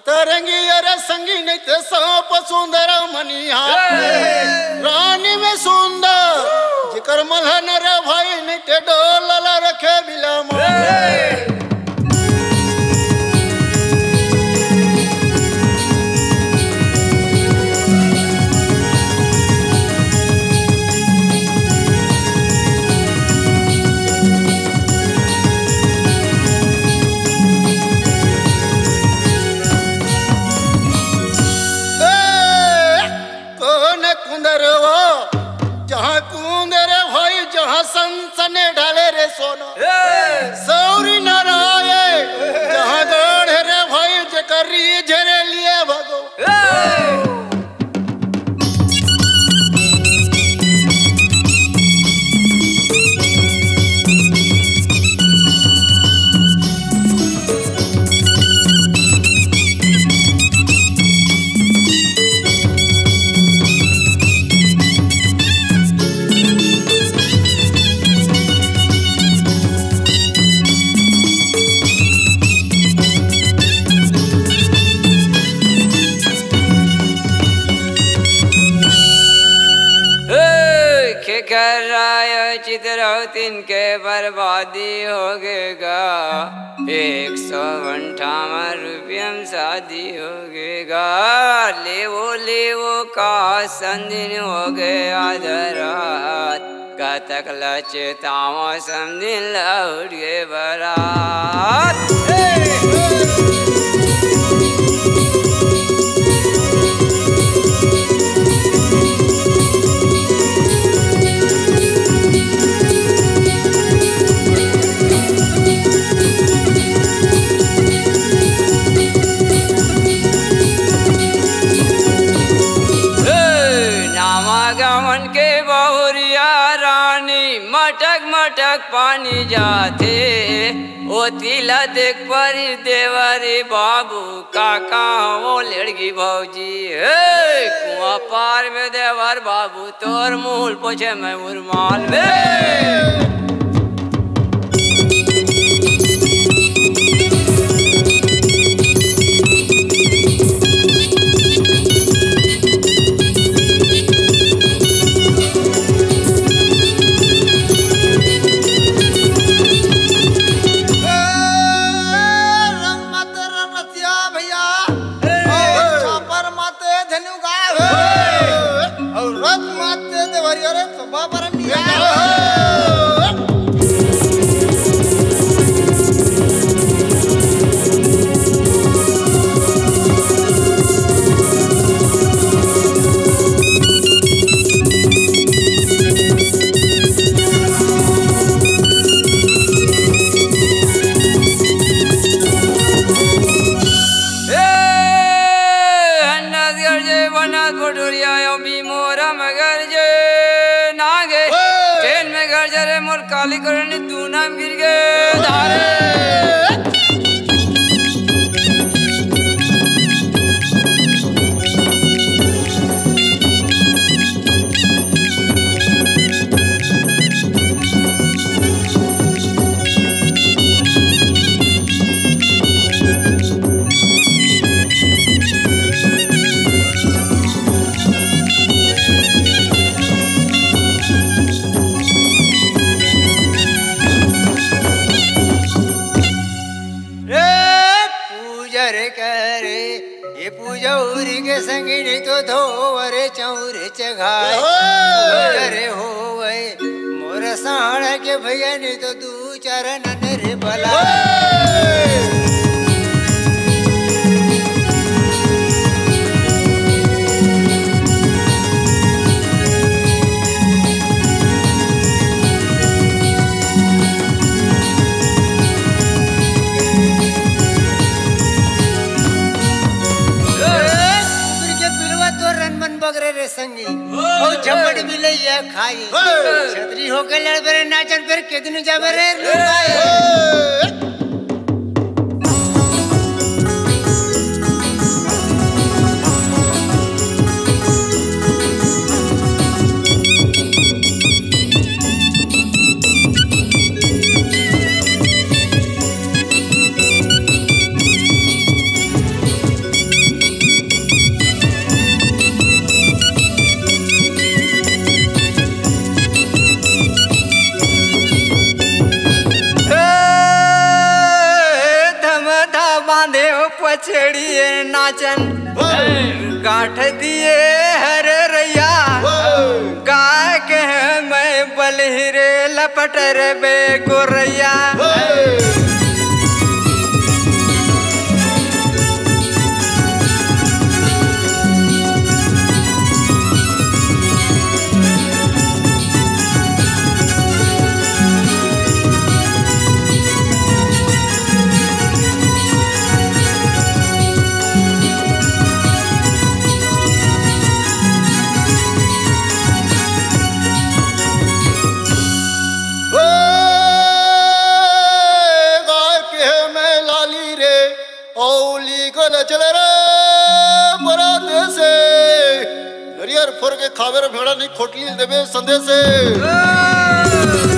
सतरंगी अरे संगी नहीं ते सांप सुंदर मनिया रानी में सुंदर जिकर मलहन रे भाई नहीं ते डोला रखे बिलाम सनसने ढाले रे सोना सौरी नाराये जहाँ गढ़ रे भाई जकरी झरे लिए भगो चित्रौतीन के बर्बादी हो गएगा 158 रुपया में शादी हो गएगा ले वो का संदिन हो गया धरात का तक लचतावा समदिन लौट गए बरात मटक पानी जाते ओ तिला देख परी देवरी बाबू काका वो लड़की भौजी कुआं पार में देवर बाबू तोर मूल पोछे मैं उर्माल में काली करनी तू नाम गिर गए धारे पूजौरी के संगी नहीं तो धोवरे चौरे चघाए हो गए मोर साड़ के भैया नहीं तो दू चरण रे भला संगी और झपड़ मिले या खाई छतरी होके लड़ बरे नाचन पर कितने जबरे लुकाए पछड़िए नाचन गाठ दिए हर रैया गाय के मैं बलहिरे लपटर बे गोरैया चले रे बराते से नरियर फुर के खावेर भेड़ा नहीं खोटली देवे संदेश से